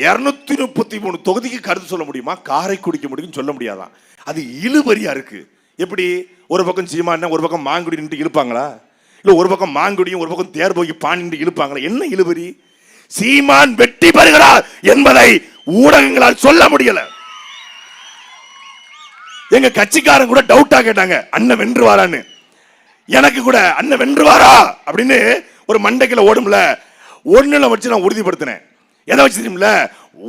233 தொகுதிக்கு கருத்து சொல்ல முடியுமா? காரைக்குடிக்க முடியும்னு சொல்ல முடியாதான். அது இழுபறியா இருக்கு. எப்படி ஒரு பக்கம் சீமான் ஒரு பக்கம் மாங்குடி நின்று இழுப்பாங்களா? இல்ல ஒரு பக்கம் மாங்குடியும் ஒரு பக்கம் தேர்போகி பாண்டி இழுப்பாங்களா? என்ன இழுபறி? சீமான் வெற்றி பெறுகிறார் என்பதை ஊடகங்களால் சொல்ல முடியல. எங்க கட்சிக்காரன் கூட டவுட்டா கேட்டாங்க, அண்ணன் வென்றுவாரான்னு. எனக்கு கூட அண்ணன் வென்றுவாரா அப்படின்னு ஒரு மண்டைக்குள்ள ஓடும்ல, ஒண்ணுல வச்சு நான் உறுதிப்படுத்தினேன். எதை வச்சு தெரியுமில்ல,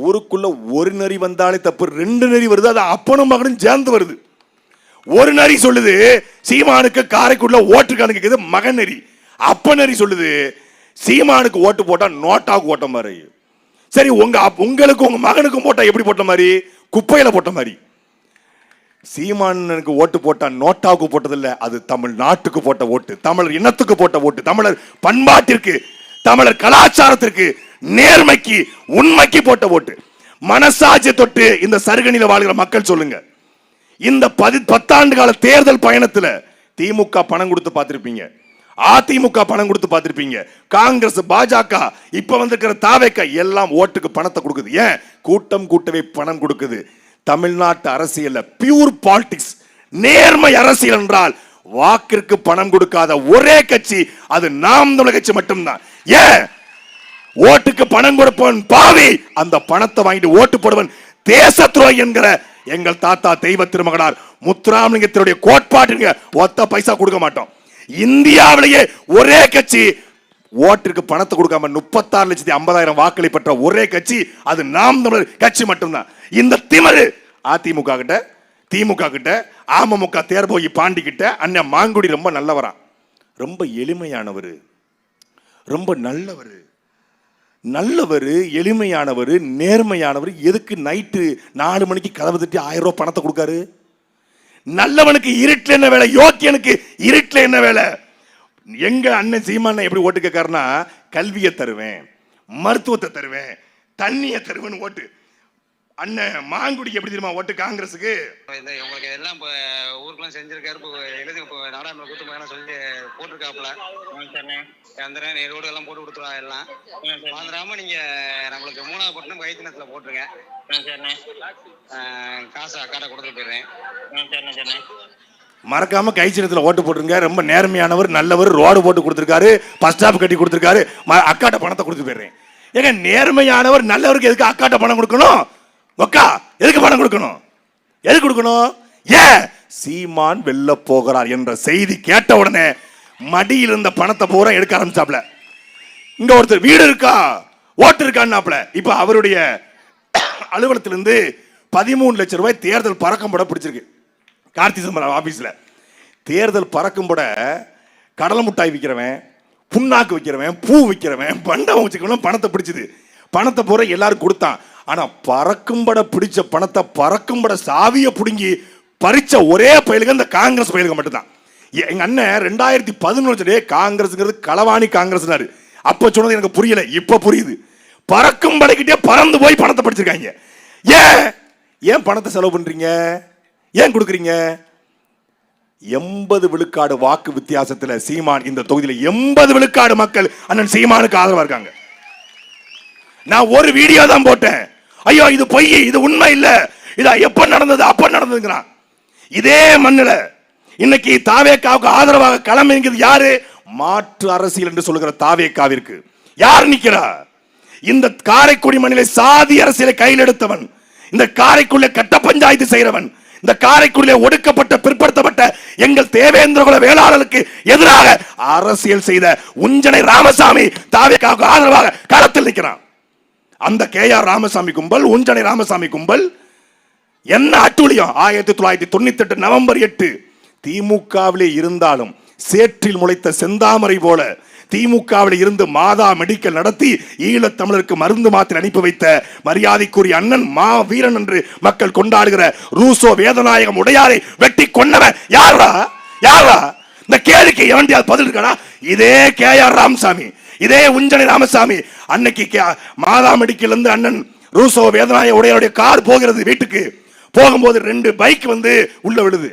ஊருக்குள்ள ஒரு நரி வந்தாலே தப்பு, 2 நரி வருது, அது அப்பனும் மகனும் சேர்ந்து வருது. ஒரு நரி சொல்லுது சீமானுக்கு காரைக்குடில ஓட்டு கணக்கு, மகன் நரி. அப்ப நரி சொல்லுது சீமானுக்கு ஓட்டு போட்டா நோட்டாவுக்கு ஓட்ட மாதிரி. சரி, உங்களுக்கு உங்க மகனுக்கும் போட்டா எப்படி போட்ட மாதிரி? குப்பையில போட்ட மாதிரி. சீமானுக்கு ஓட்டு போட்டா நோட்டாவுக்கு போட்டதில்ல, அது தமிழ்நாட்டுக்கு போட்ட ஓட்டு, தமிழர் இனத்துக்கு போட்ட ஓட்டு, தமிழர் பண்பாட்டிற்கு, தமிழர் கலாச்சாரத்திற்கு, நேர்மைக்கு, உண்மைக்கு போட்ட ஓட்டு. மனசாட்சியை தொட்டு இந்த சருகணில வாழ்கிற மக்கள் சொல்லுங்க. இந்த 10 ஆண்டு கால தேர்தல் பயணத்துல திமுக பணம் கொடுத்து பார்த்திருப்பீங்க, அதிமுக பணம் கொடுத்து பார்த்திருப்பீங்க, காங்கிரஸ், பாஜக, இப்ப வந்திருக்கிற தாவேக எல்லாம் ஓட்டுக்கு பணத்தை கொடுக்குது. ஏன்? கூட்டம் கூட்டவே பணம் கொடுக்குது. தமிழ்நாட்டு அரசியல்ல பியூர் பாலிடிக்ஸ், நேர்மை அரசியல் என்றால் வாக்கிற்கு பணம் கொடுக்காத ஒரே கட்சி அது நாம் தமிழர் கட்சி மட்டும்தான். ஏன்? ஓட்டுக்கு பணம் கொடுப்பவன் பாவி, அந்த பணத்தை வாங்கிட்டு ஓட்டு போடுவன் தேச துரோகி என்கிற எங்கள் தாத்தா தெய்வ திருமகனார் முத்துராமலிங்கத்தினுடைய கோட்பாட்டுங்க ஒத்த பைசா கொடுக்க மாட்டோம். இந்தியாவிலேயே ஒரே கட்சி ஓட்டிற்கு பணத்தை கொடுக்காம 36,50,000 வாக்களை பெற்ற ஒரே கட்சி அது நாம் தமிழர் கட்சி மட்டும்தான். இந்த திமிரு அதிமுக கிட்ட, திமுக கிட்ட, அமமுக தேர்போகி பாண்டி கிட்ட அண்ணன் மாங்குடி ரொம்ப நல்லவரா, ரொம்ப எளிமையானவர், ரொம்ப நல்லவர், எளிமையானவர், நேர்மையானவர். எதுக்கு நைட்டு 4 மணிக்கு கதவு தட்டி 1000 ரூபாய் பணத்தை கொடுக்காரு? நல்லவனுக்கு இருட்டுல என்ன வேலை, யோக்கியனுக்கு இருட்டுல என்ன வேலை? எங்க அண்ணன் சீமான் எப்படி ஓட்டு கேட்காருன்னா, கல்வியை தருவேன், மருத்துவத்தை தருவேன், தண்ணியை தருவேன் ஓட்டு. அண்ணன் மாங்குடிக்கு எப்படி தெரியுமா ஓட்டு? காங்கிரஸுக்கு. உங்களுக்கு எல்லாம் ஊருக்குலாம் செஞ்சிருக்காரு, எழுதி நாடாளுமன்ற கூட்டமாக சொல்லி போட்டிருக்காப்புல. அந்த ரோடு எல்லாம் போட்டு கொடுத்துருவா எல்லாம் வந்துடாம நீங்க நம்மளுக்கு 3வது பட்டம் கைத்தினத்துல போட்டுருங்க. காசு அக்காட்ட கொடுத்துட்டு போயிடுறேன். மறக்காம கைச்சினத்துல ஓட்டு போட்டுருங்க. ரொம்ப நேர்மையானவர், நல்லவர், ரோடு போட்டு கொடுத்துருக்காரு, பஸ் ஸ்டாப் கட்டி கொடுத்துருக்காரு, அக்காட்ட பணத்தை கொடுத்து போயிடுறேன். ஏங்க நேர்மையானவர் நல்லவருக்கு எதுக்கு அக்காட்ட பணம் கொடுக்கணும்? ஒக்கா எதுக்கு பணம் கொடுக்கணும்? எதுக்கு கொடுக்கணும்? ஏன்? சீமான் வெல்ல போகிறார் என்ற செய்தி கேட்ட உடனே மடியில் இருந்த பணத்தை பூரா எடுக்க ஆரம்பிச்சாப்ல. இங்க ஒருத்தர் வீடு இருக்கா, ஓட்டு இருக்கான்னாப்ல. இப்ப அவருடைய அலுவலகத்திலிருந்து 13 லட்சம் ரூபாய் தேர்தல் பறக்கம் பட பிடிச்சிருக்கு கார்த்தி சிதம்பரம் ஆபீஸ்ல. தேர்தல் பறக்கும் பட கடலை முட்டாய் விற்கிறவன், புண்ணாக்கு விற்கிறவன், பூ விற்கிறவன், பண்டவன் வச்சுக்கிறவன் பணத்தை பிடிச்சது. பணத்தை பூரா எல்லாரும் கொடுத்தான். ஆனா பறக்கும்பட பிடிச்ச பணத்தை, பறக்கும்பட சாவியை புடுங்கி பறிச்ச ஒரே பயிலுங்க இந்த காங்கிரஸ் பயிலுங்க மட்டும்தான். எங்க அண்ணன் 2011 காங்கிரஸ்ங்கிறது களவாணி காங்கிரஸ். அப்ப சொன்னது எனக்கு புரியல, இப்ப புரியுது. பறக்கும் படைக்கிட்டே பறந்து போய் பணத்தை படிச்சிருக்காங்க. ஏன் பணத்தை செலவு பண்றீங்க? ஏன் கொடுக்குறீங்க? 80 விழுக்காடு வாக்கு வித்தியாசத்துல சீமான் இந்த தொகுதியில 80 விழுக்காடு மக்கள் அண்ணன் சீமானுக்கு ஆதரவா இருக்காங்க. நான் ஒரு வீடியோ தான் போட்டேன். ஐயோ இது பொய், இது உண்மை இல்ல, இது எப்ப நடந்தது அப்ப நடந்ததுங்கிறான். இதே மண்ணில இன்னைக்கு தாவேக்காவுக்கு ஆதரவாக களமிறங்கியது யாரு? மாற்று அரசியல் என்று சொல்லுகிற தாவேக்காவிற்கு யார் நிக்கிறா? இந்த காரைக்குடி மண்ணிலே சாதி அரசியலை கையில் எடுத்தவன், இந்த காரைக்குடியில கட்ட பஞ்சாயத்து செய்கிறவன், இந்த காரைக்குடியிலே ஒடுக்கப்பட்ட பிற்படுத்தப்பட்ட எங்கள் தேவேந்திரகுல வேளாளருக்கு எதிராக அரசியல் செய்த உஞ்சனை ராமசாமி தாவேக்காவுக்கு ஆதரவாக களத்தில் நிற்கிறான். அந்த KR ராமசாமி கும்பல், உஞ்சனை ராமசாமி கும்பல் என்ன அட்டூழியம்! 1998 நவம்பர் 8 திமுகவிலே இருந்தாலும் சேற்றில் முளைத்த செந்தாமரை போல திமுகவில் இருந்து மாதா மெடிக்கல் நடத்தி ஈழத் தமிழருக்கு மருந்து மாத்திரை அனுப்பி வைத்த மரியாதைக்குரிய அண்ணன் மா வீரன் என்று மக்கள் கொண்டாடுகிற ரூசோ வேதநாயகம் உடையாரை வெட்டி கொன்னவன் யாரா? இந்த கேள்விக்கு எவண்டியால் பதில் இருக்கா? இதே KR ராமசாமி, இதே உஞ்சனை ராமசாமி. அன்னைக்கு மாதா மெடிக்கல் இருந்து அண்ணன் ரூசோ வேதநாயக உடையாருடைய கார் போகிறது, வீட்டுக்கு போகும்போது 2 பைக் வந்து உள்ள விழுது.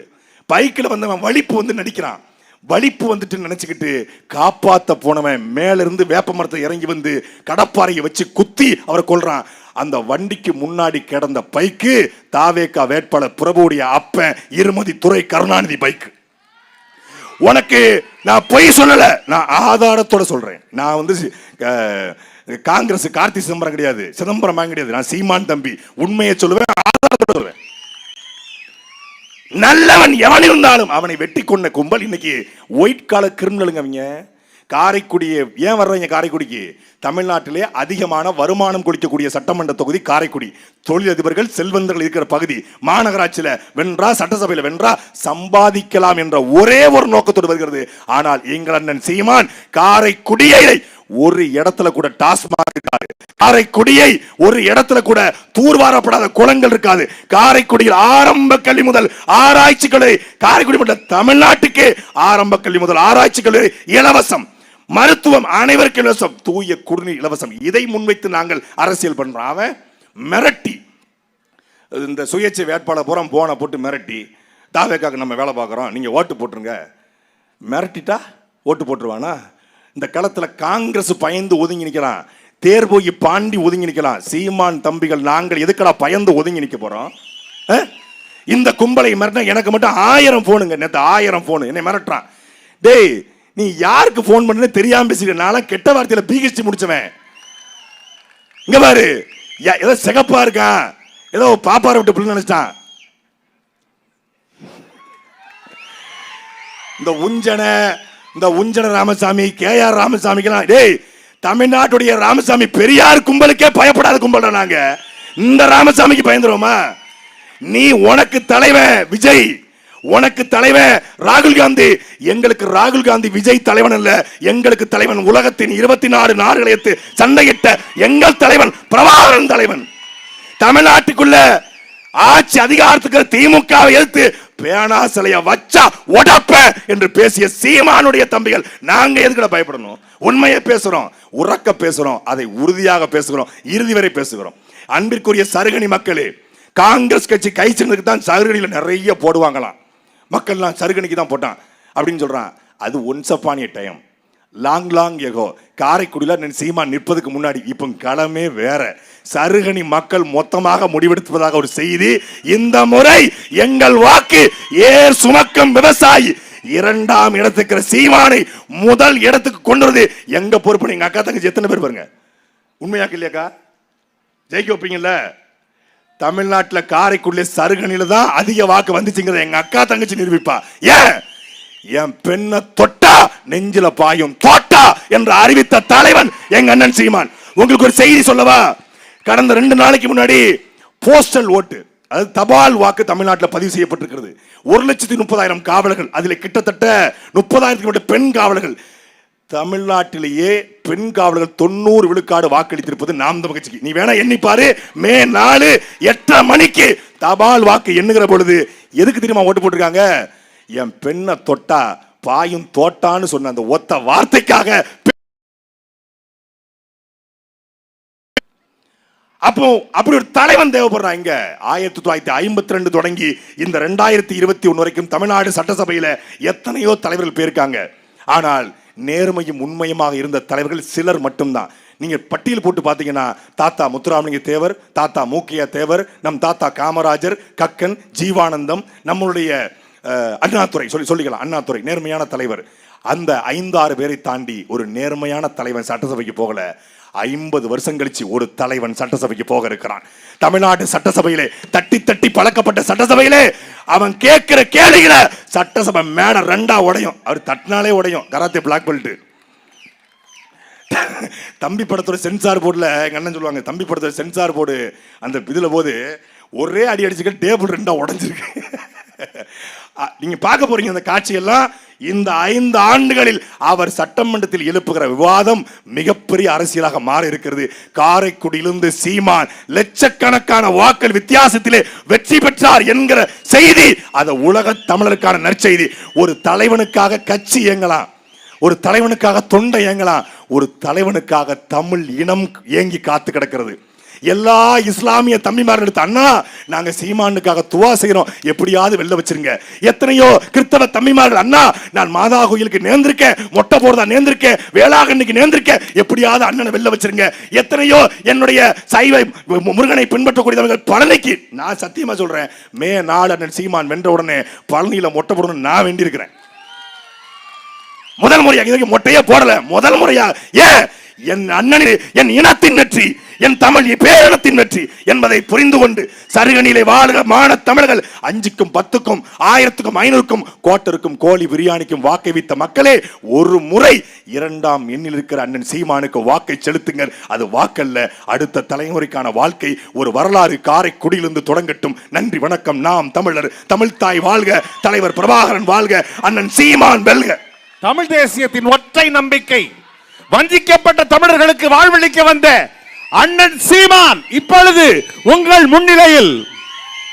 பைக்கில் வந்தவன் வலிப்பு வந்து நடிக்கிறான். வலிப்பு வந்துட்டு நினைச்சுக்கிட்டு காப்பாத்த போனவன் மேல இருந்து வேப்ப மரத்தை இறங்கி வந்து கடப்பாறையை வச்சு குத்தி அவரை கொல்றான். அந்த வண்டிக்கு முன்னாடி கிடந்த பைக்கு தாவேகா வேட்பாளர் பிரபுடைய அப்பன் இருமதி துரை கருணாநிதி பைக்கு. உனக்கு நான் பொய் சொல்லல, நான் ஆதாரத்தோட சொல்றேன். நான் வந்து காங்கிரஸ் கார்த்தி சிதம்பரம் கிடையாது, சிதம்பரம் கிடையாது. நான் சீமான் தம்பி, உண்மையை சொல்லுவேன், ஆதாரத்தோட சொல்லுவேன். நல்லவன் எவன் இருந்தாலும் அவனை வெட்டி கொண்ட கும்பல் இன்னைக்கு ஒயிட் காலர் கிரிமினலுங்க. அவங்க காரைக்குடியை ஏன் வர்றவங்க? காரைக்குடிக்கு தமிழ்நாட்டிலே அதிகமான வருமானம் கொடுக்கக்கூடிய சட்டமன்ற தொகுதி காரைக்குடி. தொழிலதிபர்கள் செல்வந்தர்கள் இருக்கிற பகுதி. மாநகராட்சியில் வென்றா, சட்டசபையில் வென்றா, சம்பாதிக்கலாம் என்ற ஒரே ஒரு நோக்கத்தோடு வருகிறது. ஆனால் எங்கள் அண்ணன் சீமான் காரைக்குடியை ஒரு இடத்துல கூட டாஸ்மாக் இருக்காது, காரைக்குடியை ஒரு இடத்துல கூட தூர்வாரப்படாத குளங்கள் இருக்காது. காரைக்குடியில் ஆரம்ப கல்வி முதல் ஆராய்ச்சி கல்லூரி, காரைக்குடி மட்டும் தமிழ்நாட்டுக்கு ஆரம்ப கல்வி முதல் ஆராய்ச்சி கல்லூரி இலவசம், மருத்துவம் அனைவருக்கும் இலவசம், தூய குடிநீர் இலவசம். இதை முன்வைத்து நாங்கள் அரசியல் பண்றோம். அவன் மிரட்டி இந்த சுயேட்சை வேட்பாளர் புறம் போன போட்டு மிரட்டி, தாவேக்காக்கு நம்ம வேலை பார்க்குறோம், நீங்க ஓட்டு போட்டுருங்க, மிரட்டிட்டா ஓட்டு போட்டுருவானா? இந்த களத்தில் காங்கிரஸ் பயந்து ஒதுங்கி நிற்கிறான், தேர்போய் பாண்டி ஒதுங்கி நிற்கலாம். சீமான் தம்பிகள் நாங்கள் எதுக்கடா பயந்து ஒதுங்கி நிற்க போறோம்? இந்த கும்பலை மிரட்ட எனக்கு மட்டும் 1000 போனுங்க. நேற்று 1000 போன் என்னை மிரட்டுறான். டேய், நீ யாருக்கு போன் பண்ணு தெரியாம பேசிக்கிறனால கெட்ட வார்த்தையில பிஹெச்டி முடிச்சவன். இங்க பாரு, ஏதோ சிகப்பா இருக்கான், ஏதோ பாப்பார விட்டு பிள்ளை நினைச்சிட்டான். இந்த உஞ்சன ராமசாமி, KR ராமசாமிக்கெல்லாம், டேய், தமிழ்நாட்டுடைய ராமசாமி பெரியார் கும்பலுக்கே பயப்படாத கும்பல் நாங்க. இந்த ராமசாமிக்கு பயந்துருவோமா? நீ உனக்கு தலைவன் விஜய், உனக்கு தலைவன் ராகுல் காந்தி. எங்களுக்கு ராகுல் காந்தி விஜய் தலைவன் அல்ல, எங்களுக்கு தலைவன் உலகத்தின் 24 நாடுகளை எடுத்து சண்டையிட்ட எங்கள் தலைவன் பிரபாகரன் தலைவன். தமிழ்நாட்டுக்குள்ள ஆட்சி அதிகாரத்துக்கு திமுகவை எதிர்த்து பேனா சிலைய வச்சா உடப்ப என்று பேசிய சீமானுடைய தம்பிகள் நாங்க எதுக்கு பயப்படணும்? உண்மையை பேசுறோம், உறக்க பேசுறோம், அதை உறுதியாக பேசுகிறோம், இறுதி வரை பேசுகிறோம். அன்பிற்குரிய சருகணி மக்களே, காங்கிரஸ் கட்சி கை சின்னத்துக்கு தான் சருகணியில நிறைய போடுவாங்களாம். மக்கள்லாம் சருகணிக்கு தான் போட்டான் அப்படின்னு சொல்றான். அது once upon a time, long echo. காரைக்குடியில் சீமான் நிற்பதுக்கு முன்னாடி இப்போ களமே வேற. சருகணி மக்கள் மொத்தமாக முடிவெடுப்பதாக ஒரு செய்தி. இந்த முறை எங்கள் வாக்கு ஏர் சுமக்கும் விவசாயி 2ஆம் இடத்துக்கு சீமானை முதல் இடத்துக்கு கொண்டு வருது எங்க பொறுப்பு. எங்க அக்கா தங்கச்சி எத்தனை பேர் பாருங்க, உண்மையாக்கு இல்லையாக்கா? ஜெயிக்க வைப்பீங்கல்ல? தமிழ்நாட்டில் காரைக்குடியில சருகணியில தான் அதிக வாக்கு வந்துச்சுங்கிறத எங்க அக்கா தங்கச்சி நிரூபிப்பா. ஏன்? என் பெண்ணை தொட்டா நெஞ்சில பாயும் தோட்டா என்று அறிவித்த தலைவன் எங்க அண்ணன் சீமான். உங்களுக்கு ஒரு செய்தி சொல்லவா? கடந்த 2 நாளைக்கு முன்னாடி போஸ்டல் ஓட்டு, அதாவது தபால் வாக்கு தமிழ்நாட்டில் பதிவு செய்யப்பட்டிருக்கிறது. 1,30,000 காவலர்கள், அதில் கிட்டத்தட்ட 30,000 பெண் காவலர்கள். தமிழ்நாட்டிலேயே பெண் காவலர்கள் 90 விழுக்காடு வாக்களித்திருப்பது நாம் தமிழ் கட்சிக்கு. நீ வேணா எண்ணி பாரு. மே 4 8:30 மணிக்கு தபால் வாக்கு எண்ணுகிற பொழுது எதுக்கு தெரியுமா ஓட்டு போட்டிருக்காங்க? என் பெண்ணை தொட்டா பாயும் தோட்டான்னு சொன்ன அந்த ஒத்த வார்த்தைக்காக. அப்போ அப்படி ஒரு தலைவன் தேவைப்படுறான். இங்க 1952 தொடங்கி இந்த 2021 வரைக்கும் தமிழ்நாடு சட்டசபையில எத்தனையோ தலைவர்கள் போயிருக்காங்க. ஆனால் நேர்மையும் உண்மையுமாக இருந்த தலைவர்கள் சிலர் மட்டும்தான். நீங்க பட்டியல் போட்டு பாத்தீங்கன்னா தாத்தா முத்துராமலிங்க தேவர், தாத்தா மூக்கையா தேவர், நம் தாத்தா காமராஜர், கக்கன், ஜீவானந்தம், நம்மளுடைய அண்ணாதுரை சொல்லிக்கலாம். அண்ணாதுரை நேர்மையான தலைவர். அந்த 5-6 பேரை தாண்டி ஒரு நேர்மையான தலைவன் சட்டசபைக்கு போகல. 50 வருஷம் கழிச்சு ஒரு தலைவன் சட்டசபைக்கு போக இருக்கிறான். தமிழ்நாடு சட்டசபையிலே தட்டி பழக்கப்பட்ட சட்டசபையிலே அவன் கேட்கிற கேள்விகளை சட்டசபை மேடை 2ஆ உடையும். அவர் தட்டினாலே உடையும். Karate black belt. தம்பி படத்தோட சென்சார் போர்டுல எங்க அண்ணன் சொல்லுவாங்க, தம்பி படத்தோட சென்சார் போர்டு அந்த இதுல போது ஒரே அடி அடிச்சுக்க டேபிள் 2ஆ உடைஞ்சிருக்கு. நீங்க பார்க்க போறீங்க அந்த காட்சியெல்லாம். இந்த 5 ஆண்டுகளில் அவர் சட்டமன்றத்தில் எழுப்புகிற விவாதம் மிகப்பெரிய அரசியலாக மாறி இருக்கிறது. காரைக்குடியிலிருந்து சீமான் லட்சக்கணக்கான வாக்கள் வித்தியாசத்திலே வெற்றி பெற்றார் என்கிற செய்தி அது உலக தமிழருக்கான நற்செய்தி. ஒரு தலைவனுக்காக கட்சி இயங்கலாம், ஒரு தலைவனுக்காக தொண்டை இயங்கலாம், ஒரு தலைவனுக்காக தமிழ் இனம் ஏங்கி காத்து கிடக்கிறது. எல்லா இஸ்லாமிய தம்பிமார்கள் எடுத்து அண்ணா நாங்க சீமானுக்காக துவா செய்யறோம், எப்படியாவது வெளில வச்சிருங்க. எத்தனையோ கிறிஸ்தவ தம்பிமார்கள் அண்ணா நான் மாதா கோயிலுக்கு நேர்ந்திருக்கேன், மொட்டை போடுறதா நேர்ந்திருக்கேன், வேளாங்கண்ணிக்கு நேர்ந்திருக்கேன், எப்படியாவது அண்ணனை வெளில வச்சிருங்க. எத்தனையோ என்னுடைய சைவ முருகனை பின்பற்றக்கூடியவர்கள் பழனிக்கு, நான் சத்தியமா சொல்றேன், மே 4 அண்ணன் சீமான் வென்ற உடனே பழனியில மொட்டை போடணும் நான் வேண்டி இருக்கிறேன். முதல் முறையாக இதுக்கு மொட்டையே போடல, முதல் முறையா ஏன் என் அண்ணனில் என் இனத்தின் வெற்றி, என் தமிழ் பேரினத்தின் வெற்றி என்பதை புரிந்து கொண்டு சருகனிலே வாழ்க மான தமிழர்கள் 5க்கும் 10க்கும் 1000க்கும் 500க்கும் கோட்டருக்கும் கோழி பிரியாணிக்கும் வாக்கை வைத்த மக்களே, ஒரு முறை 2ஆம் எண்ணில் இருக்கிற அண்ணன் சீமானுக்கு வாக்கை செலுத்துங்கள். அது வாக்கல்ல, அடுத்த தலைமுறைக்கான வாழ்க்கை ஒரு வரலாறு காரைக்குடியிலிருந்து தொடங்கட்டும். நன்றி, வணக்கம். நாம் தமிழர், தமிழ்தாய் வாழ்க, தலைவர் பிரபாகரன் வாழ்க, அண்ணன் சீமான் வெல்க. தமிழ் தேசியத்தின் ஒற்றை நம்பிக்கை, வஞ்சிக்கப்பட்ட தமிழர்களுக்கு வாழ்வளிக்க வந்த அண்ணன் சீமான் இப்பொழுது உங்கள் முன்னிலையில்